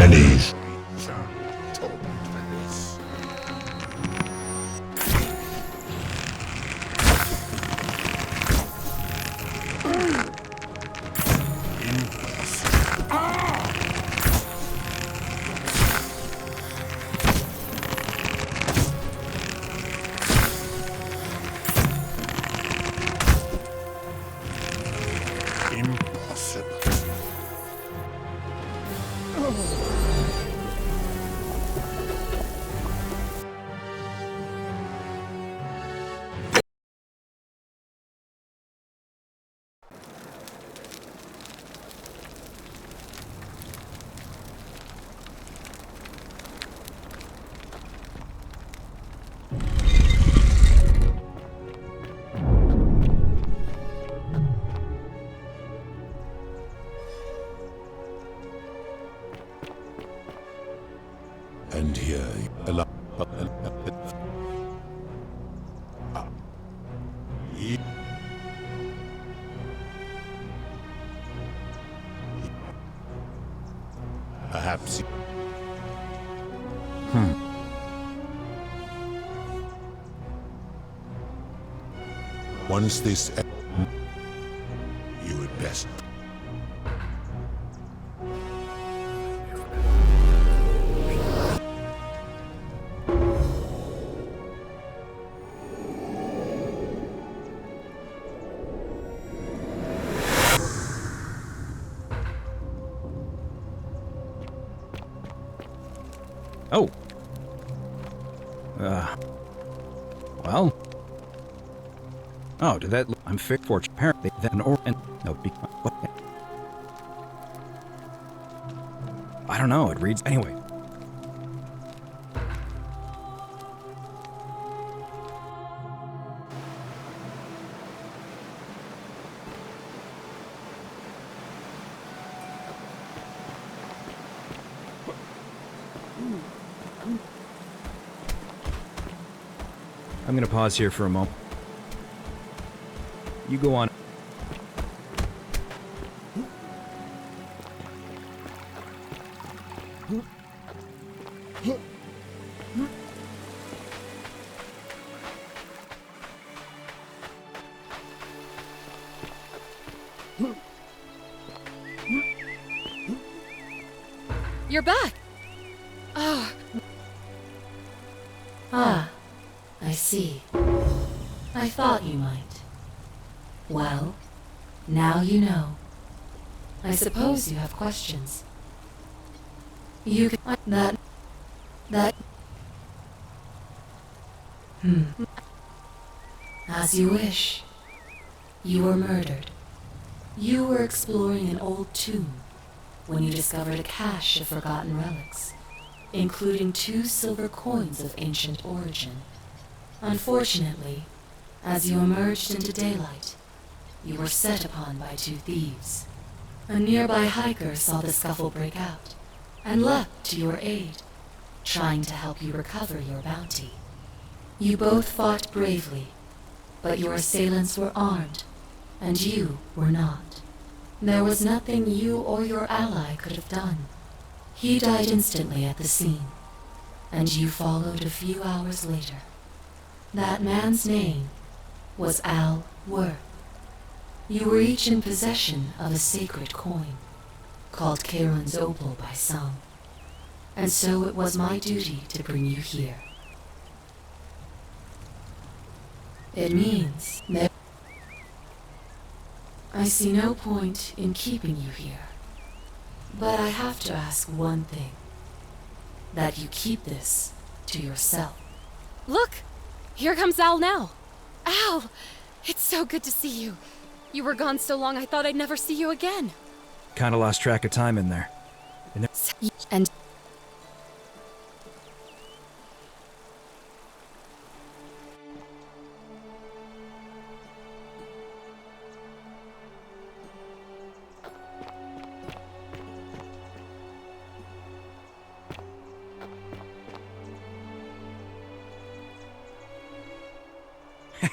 at ease. And here, perhaps. Once this, you had best. Oh. Well. Oh, did that... I'm fit for it. Apparently, then or... And, no, what? I don't know. It reads... Anyway. I'm gonna pause here for a moment. You go on. You're back! Oh. Ah, I see. I thought you might. Well, now you know. I suppose you have questions. You can... That... As you wish. You were murdered. You were exploring an old tomb when you discovered a cache of forgotten relics, including 2 silver coins of ancient origin. Unfortunately, as you emerged into daylight, you were set upon by 2 thieves. A nearby hiker saw the scuffle break out and leapt to your aid, trying to help you recover your bounty. You both fought bravely, but your assailants were armed, and you were not. There was nothing you or your ally could have done. He died instantly at the scene, and you followed a few hours later. That man's name was Al Worth. You were each in possession of a sacred coin, called Karen's Opal by some, and so it was my duty to bring you here. It means that I see no point in keeping you here, but I have to ask one thing, that you keep this to yourself. Look! Here comes Al now. Al! It's so good to see you. You were gone so long I thought I'd never see you again. Kinda lost track of time in there. And...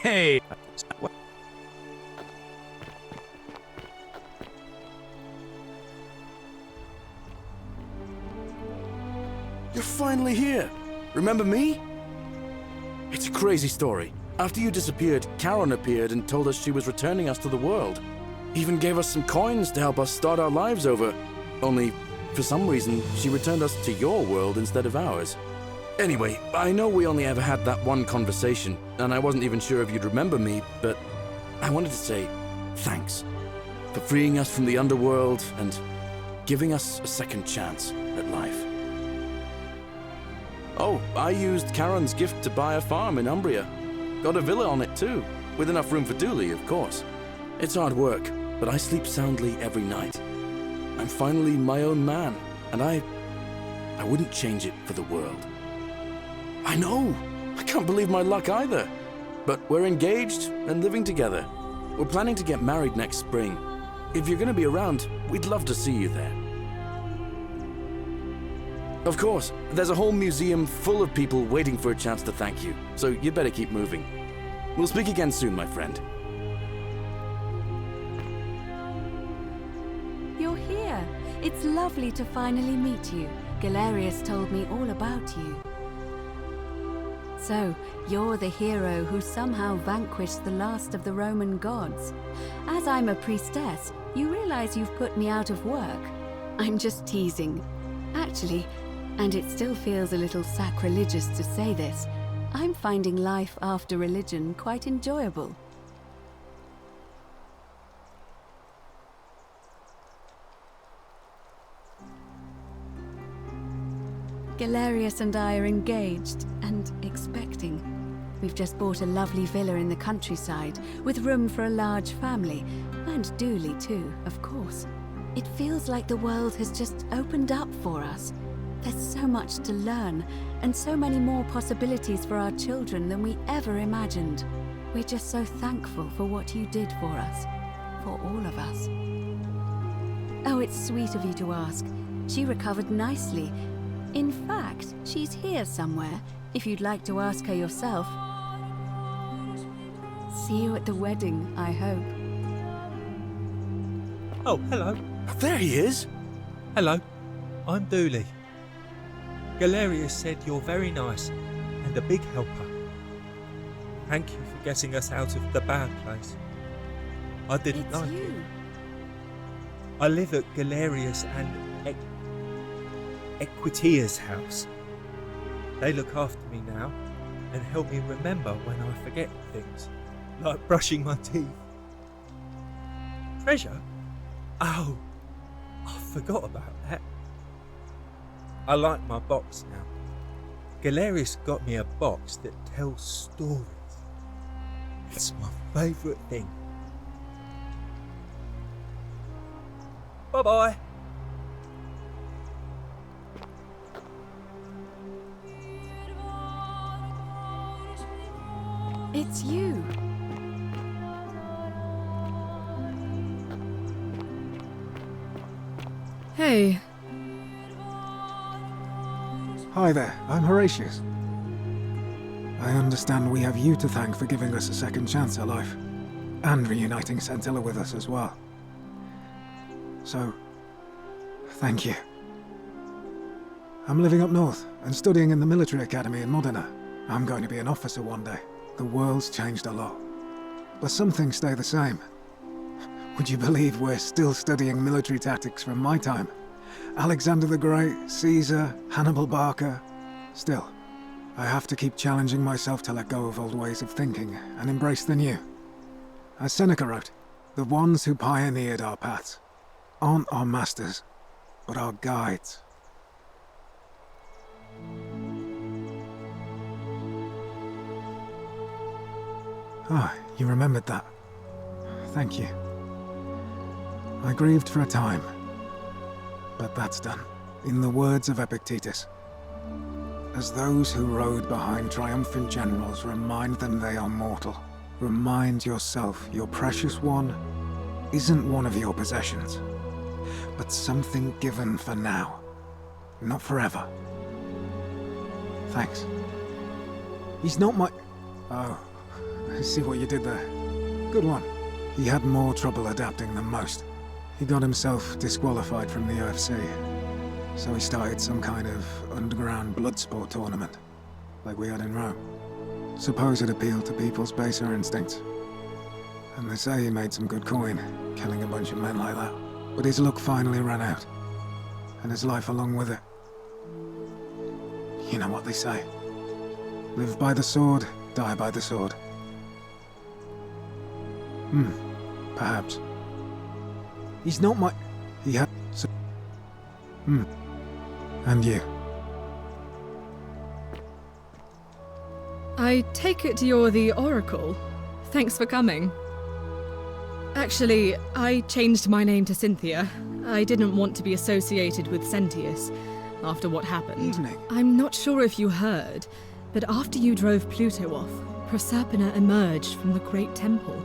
Hey! What? You're finally here. Remember me? It's a crazy story. After you disappeared, Charon appeared and told us she was returning us to the world. Even gave us some coins to help us start our lives over. Only, for some reason, she returned us to your world instead of ours. Anyway, I know we only ever had that one conversation, and I wasn't even sure if you'd remember me, but I wanted to say thanks for freeing us from the underworld and giving us a second chance at life. Oh, I used Charon's gift to buy a farm in Umbria. Got a villa on it too, with enough room for Dooley, of course. It's hard work, but I sleep soundly every night. I'm finally my own man, and I wouldn't change it for the world. I know! I can't believe my luck either. But we're engaged and living together. We're planning to get married next spring. If you're gonna be around, we'd love to see you there. Of course, there's a whole museum full of people waiting for a chance to thank you, so you better keep moving. We'll speak again soon, my friend. You're here. It's lovely to finally meet you. Galerius told me all about you. So, you're the hero who somehow vanquished the last of the Roman gods. As I'm a priestess, you realize you've put me out of work. I'm just teasing. Actually, and it still feels a little sacrilegious to say this, I'm finding life after religion quite enjoyable. Galerius and I are engaged and expecting. We've just bought a lovely villa in the countryside with room for a large family, and Dooley too, of course. It feels like the world has just opened up for us. There's so much to learn, and so many more possibilities for our children than we ever imagined. We're just so thankful for what you did for us, for all of us. Oh, it's sweet of you to ask. She recovered nicely. In fact, she's here somewhere, if you'd like to ask her yourself. See you at the wedding, I hope. Oh, hello. There he is! Hello. I'm Dooley. Galerius said you're very nice and a big helper. Thank you for getting us out of the bad place. I didn't It's like you. it. I live at Galerius and Equitia's house. They look after me now and help me remember when I forget things, like brushing my teeth. Treasure? Oh, I forgot about that. I like my box now. Galerius got me a box that tells stories. It's my favourite thing. Bye-bye. It's you. Hey. Hi there, I'm Horatius. I understand we have you to thank for giving us a second chance at life, and reuniting Scintilla with us as well. So, thank you. I'm living up north and studying in the military academy in Modena. I'm going to be an officer one day. The world's changed a lot, but some things stay the same. Would you believe we're still studying military tactics from my time? Alexander the Great, Caesar, Hannibal Barca. Still, I have to keep challenging myself to let go of old ways of thinking and embrace the new. As Seneca wrote, the ones who pioneered our paths aren't our masters, but our guides. Ah, you remembered that. Thank you. I grieved for a time, but that's done. In the words of Epictetus, as those who rode behind triumphant generals remind them they are mortal, remind yourself your precious one isn't one of your possessions, but something given for now, not forever. Thanks. He's not my... Oh, I see what you did there. Good one. He had more trouble adapting than most. He got himself disqualified from the UFC. So he started some kind of underground blood sport tournament, like we had in Rome. Suppose it appealed to people's baser instincts. And they say he made some good coin, killing a bunch of men like that. But his luck finally ran out, and his life along with it. You know what they say. Live by the sword, die by the sword. Perhaps. He's not my... He had... So... And you? I take it you're the Oracle. Thanks for coming. Actually, I changed my name to Cynthia. I didn't want to be associated with Sentius after what happened. Evening. I'm not sure if you heard, but after you drove Pluto off, Proserpina emerged from the Great Temple.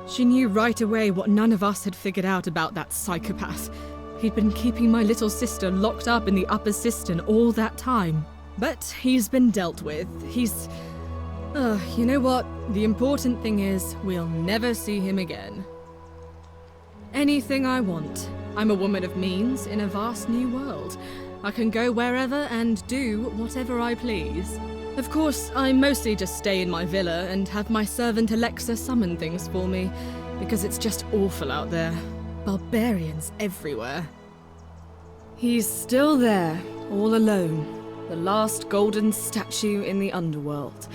She knew right away what none of us had figured out about that psychopath. He'd been keeping my little sister locked up in the upper cistern all that time. But he's been dealt with. He's... you know what? The important thing is, we'll never see him again. Anything I want. I'm a woman of means in a vast new world. I can go wherever and do whatever I please. Of course, I mostly just stay in my villa and have my servant Alexa summon things for me, because it's just awful out there. Barbarians everywhere. He's still there, all alone. The last golden statue in the underworld.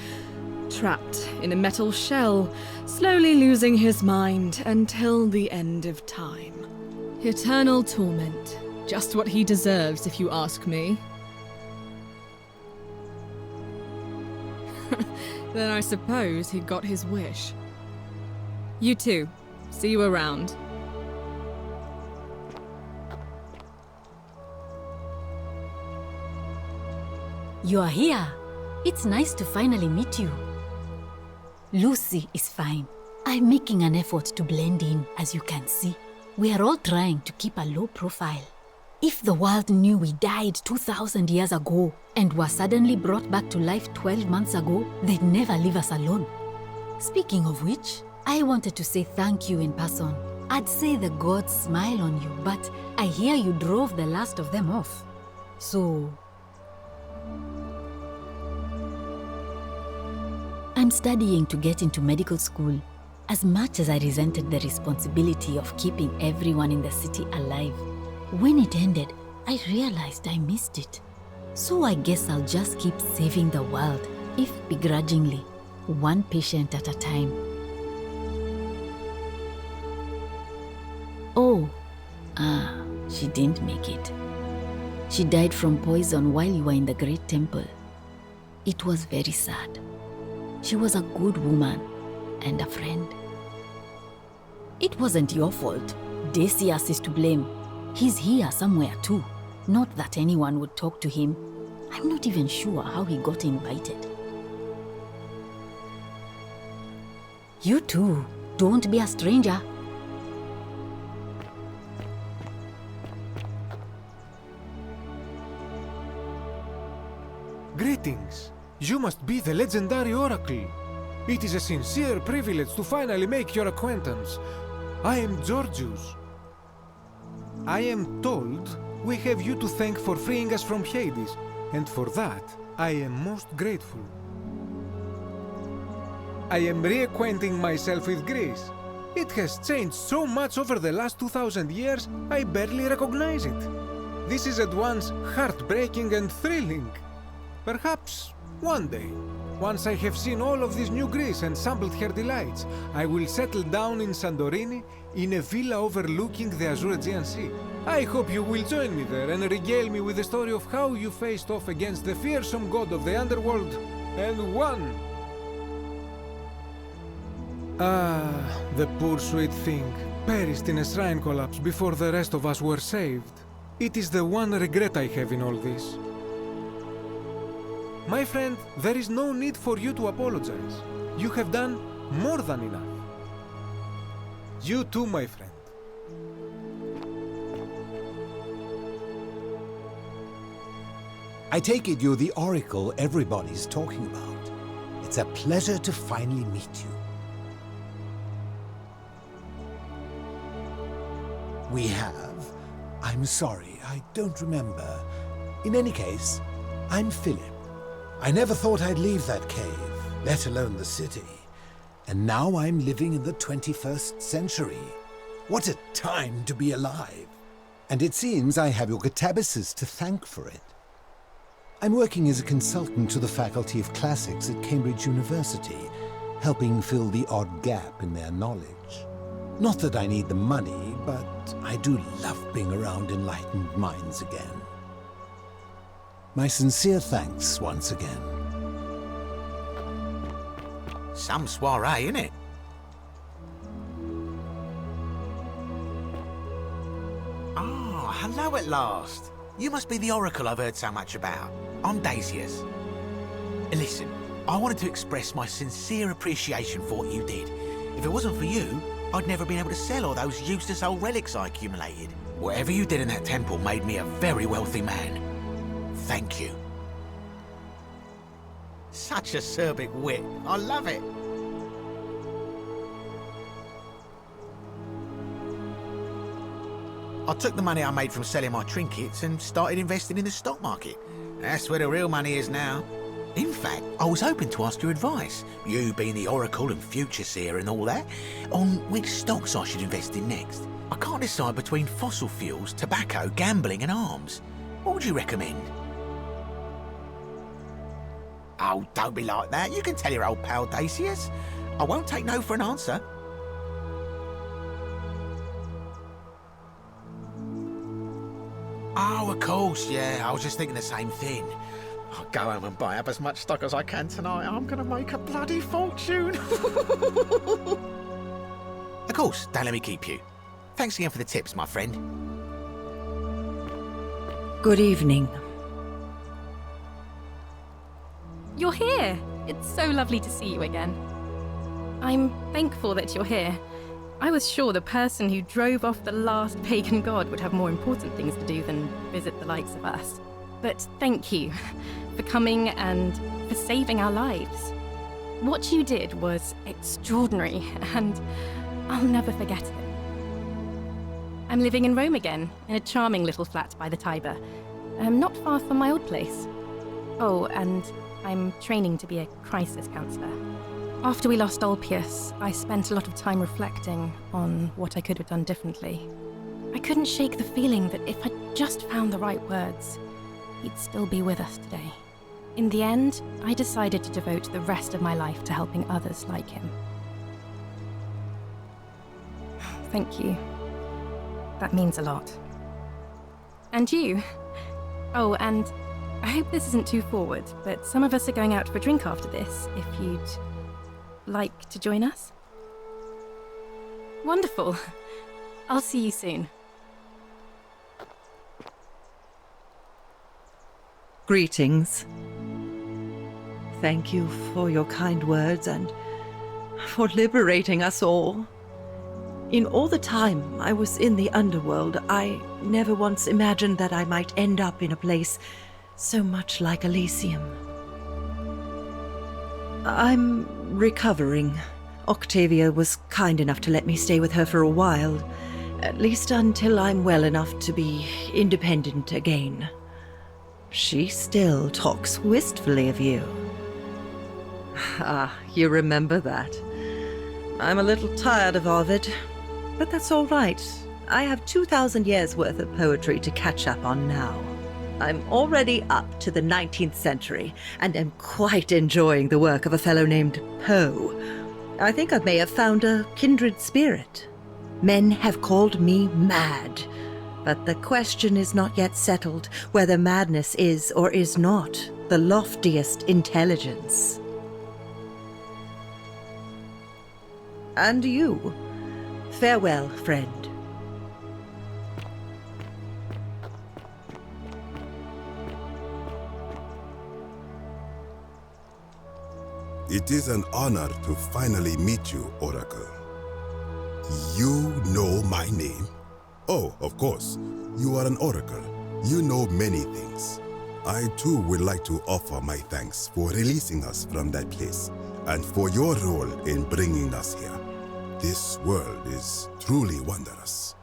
Trapped in a metal shell, slowly losing his mind until the end of time. Eternal torment. Just what he deserves, if you ask me. Then I suppose he got his wish. You too. See you around. You are here. It's nice to finally meet you. Lucy is fine. I'm making an effort to blend in, as you can see. We are all trying to keep a low profile. If the world knew we died 2,000 years ago and were suddenly brought back to life 12 months ago, they'd never leave us alone. Speaking of which, I wanted to say thank you in person. I'd say the gods smile on you, but I hear you drove the last of them off. So... I'm studying to get into medical school. As much as I resented the responsibility of keeping everyone in the city alive, when it ended, I realized I missed it. So I guess I'll just keep saving the world, if begrudgingly, one patient at a time. Oh, she didn't make it. She died from poison while you were in the Great Temple. It was very sad. She was a good woman and a friend. It wasn't your fault. Decius is to blame. He's here somewhere too. Not that anyone would talk to him. I'm not even sure how he got invited. You too. Don't be a stranger. Greetings. You must be the legendary Oracle. It is a sincere privilege to finally make your acquaintance. I am Georgius. I am told we have you to thank for freeing us from Hades, and for that I am most grateful. I am reacquainting myself with Greece. It has changed so much over the last 2,000 years, I barely recognize it. This is at once heartbreaking and thrilling. Perhaps one day, once I have seen all of this new Greece and sampled her delights, I will settle down in Santorini in a villa overlooking the Azure Aegean Sea. I hope you will join me there and regale me with the story of how you faced off against the fearsome god of the underworld and won. Ah, the poor sweet thing, perished in a shrine collapse before the rest of us were saved. It is the one regret I have in all this. My friend, there is no need for you to apologize. You have done more than enough. You too, my friend. I take it you're the Oracle everybody's talking about. It's a pleasure to finally meet you. We have... I'm sorry, I don't remember. In any case, I'm Philip. I never thought I'd leave that cave, let alone the city. And now I'm living in the 21st century. What a time to be alive! And it seems I have your Catabasis to thank for it. I'm working as a consultant to the Faculty of Classics at Cambridge University, helping fill the odd gap in their knowledge. Not that I need the money, but I do love being around enlightened minds again. My sincere thanks once again. Some soiree, innit? Ah, hello at last. You must be the Oracle I've heard so much about. I'm Daisius. Listen, I wanted to express my sincere appreciation for what you did. If it wasn't for you, I'd never been able to sell all those useless old relics I accumulated. Whatever you did in that temple made me a very wealthy man. Thank you. Such acerbic wit. I love it. I took the money I made from selling my trinkets and started investing in the stock market. That's where the real money is now. In fact, I was hoping to ask your advice, you being the Oracle and Future Seer and all that, on which stocks I should invest in next. I can't decide between fossil fuels, tobacco, gambling and arms. What would you recommend? Oh, don't be like that. You can tell your old pal Dacius. I won't take no for an answer. Oh, of course, yeah. I was just thinking the same thing. I'll go home and buy up as much stock as I can tonight. I'm going to make a bloody fortune. Of course, don't let me keep you. Thanks again for the tips, my friend. Good evening. You're here! It's so lovely to see you again. I'm thankful that you're here. I was sure the person who drove off the last pagan god would have more important things to do than visit the likes of us. But thank you for coming and for saving our lives. What you did was extraordinary, and I'll never forget it. I'm living in Rome again, in a charming little flat by the Tiber, not far from my old place. Oh, and I'm training to be a crisis counselor. After we lost Ulpius, I spent a lot of time reflecting on what I could have done differently. I couldn't shake the feeling that if I'd just found the right words, he'd still be with us today. In the end, I decided to devote the rest of my life to helping others like him. Thank you. That means a lot. And you. Oh, and I hope this isn't too forward, but some of us are going out for a drink after this, if you'd like to join us? Wonderful. I'll see you soon. Greetings. Thank you for your kind words and for liberating us all. In all the time I was in the underworld, I never once imagined that I might end up in a place so much like Elysium. I'm recovering. Octavia was kind enough to let me stay with her for a while, at least until I'm well enough to be independent again. She still talks wistfully of you. Ah, you remember that. I'm a little tired of Ovid, but that's all right. I have 2,000 years' worth of poetry to catch up on now. I'm already up to the 19th century, and am quite enjoying the work of a fellow named Poe. I think I may have found a kindred spirit. Men have called me mad, but the question is not yet settled whether madness is or is not the loftiest intelligence. And you, farewell, friend. It is an honor to finally meet you, Oracle. You know my name? Oh, of course. You are an Oracle. You know many things. I too would like to offer my thanks for releasing us from that place and for your role in bringing us here. This world is truly wondrous.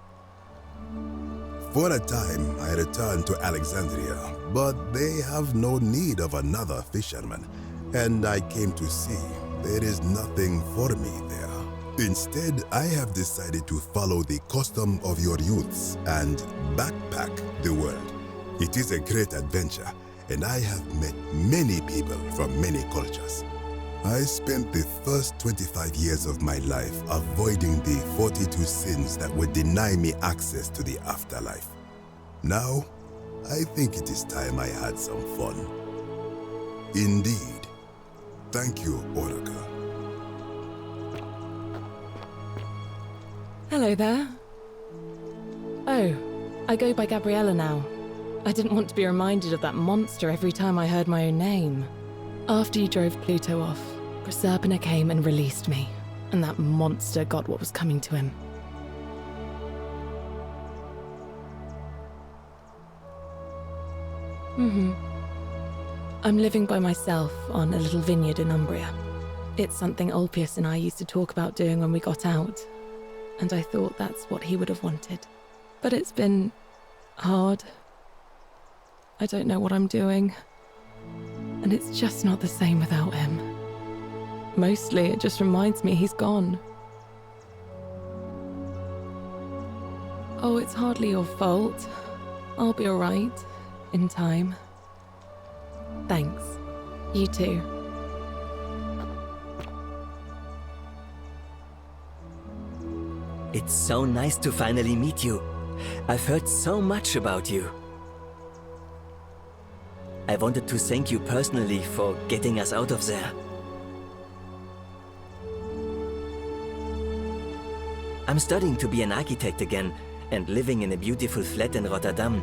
For a time, I returned to Alexandria, But they have no need of another fisherman, and I came to see there is nothing for me there. Instead, I have decided to follow the custom of your youths and backpack the world. It is a great adventure, and I have met many people from many cultures. I spent the first 25 years of my life avoiding the 42 sins that would deny me access to the afterlife. Now, I think it is time I had some fun. Indeed. Thank you, Oracle. Hello there. Oh, I go by Gabriella now. I didn't want to be reminded of that monster every time I heard my own name. After you drove Pluto off, Proserpina came and released me, and that monster got what was coming to him. I'm living by myself on a little vineyard in Umbria. It's something Ulpius and I used to talk about doing when we got out, and I thought that's what he would have wanted. But it's been hard. I don't know what I'm doing, and it's just not the same without him. Mostly, it just reminds me he's gone. Oh, it's hardly your fault. I'll be alright, in time. Thanks. You too. It's so nice to finally meet you. I've heard so much about you. I wanted to thank you personally for getting us out of there. I'm studying to be an architect again and living in a beautiful flat in Rotterdam,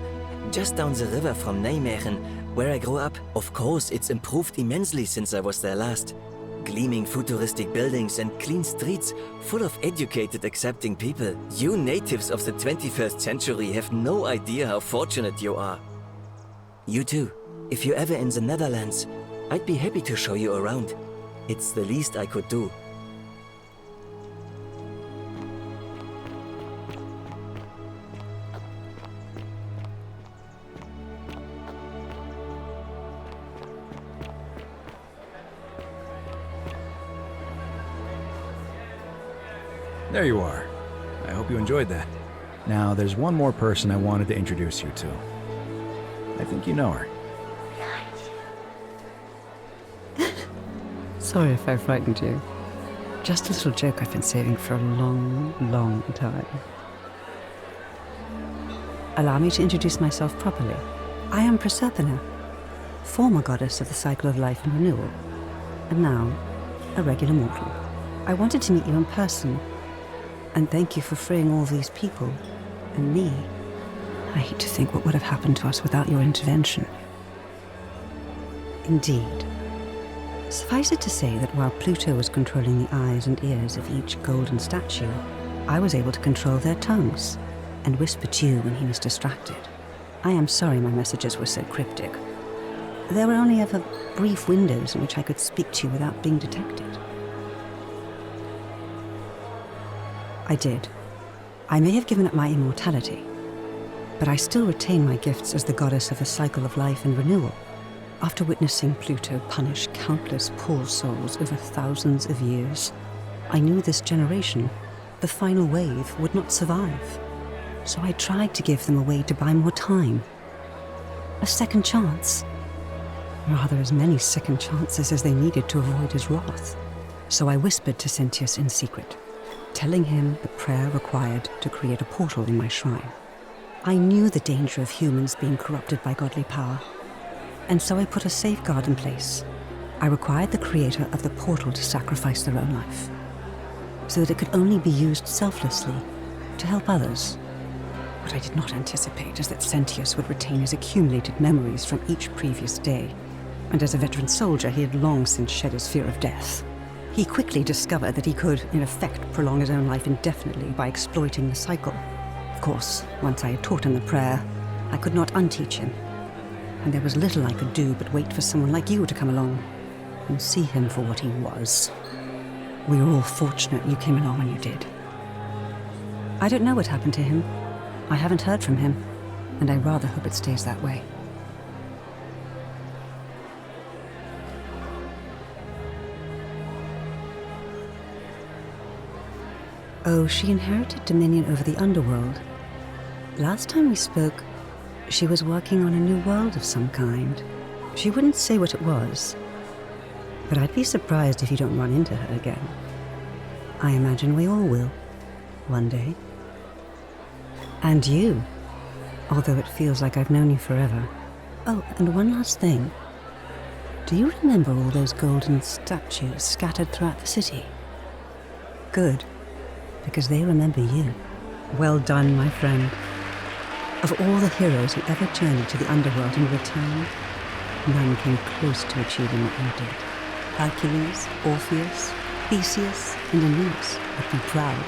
just down the river from Nijmegen, where I grew up. Of course, it's improved immensely since I was there last. Gleaming futuristic buildings and clean streets full of educated, accepting people. You natives of the 21st century have no idea how fortunate you are. You too. If you're ever in the Netherlands, I'd be happy to show you around. It's the least I could do. There you are. I hope you enjoyed that. Now, there's one more person I wanted to introduce you to. I think you know her. Sorry if I frightened you. Just a little joke I've been saving for a long, long time. Allow me to introduce myself properly. I am Proserpina, former goddess of the cycle of life and renewal, and now a regular mortal. I wanted to meet you in person, and thank you for freeing all these people, and me. I hate to think what would have happened to us without your intervention. Indeed. Suffice it to say that while Pluto was controlling the eyes and ears of each golden statue, I was able to control their tongues and whisper to you when he was distracted. I am sorry my messages were so cryptic. There were only ever brief windows in which I could speak to you without being detected. I did. I may have given up my immortality, but I still retain my gifts as the goddess of the cycle of life and renewal. After witnessing Pluto punish countless poor souls over thousands of years, I knew this generation, the final wave, would not survive. So I tried to give them a way to buy more time. A second chance. Rather, as many second chances as they needed to avoid his wrath. So I whispered to Sentius in secret, telling him the prayer required to create a portal in my shrine. I knew the danger of humans being corrupted by godly power, and so I put a safeguard in place. I required the creator of the portal to sacrifice their own life, so that it could only be used selflessly to help others. What I did not anticipate is that Sentius would retain his accumulated memories from each previous day, and as a veteran soldier, he had long since shed his fear of death. He quickly discovered that he could, in effect, prolong his own life indefinitely by exploiting the cycle. Of course, once I had taught him the prayer, I could not unteach him, and there was little I could do but wait for someone like you to come along and see him for what he was. We were all fortunate you came along when you did. I don't know what happened to him. I haven't heard from him, and I rather hope it stays that way. Oh, she inherited dominion over the underworld. Last time we spoke, she was working on a new world of some kind. She wouldn't say what it was, but I'd be surprised if you don't run into her again. I imagine we all will, one day. And you, although it feels like I've known you forever. Oh, and one last thing. Do you remember all those golden statues scattered throughout the city? Good, because they remember you. Well done, my friend. Of all the heroes who ever journeyed to the underworld and returned, none came close to achieving what you did. Hercules, Orpheus, Theseus, and Aeneas would be proud.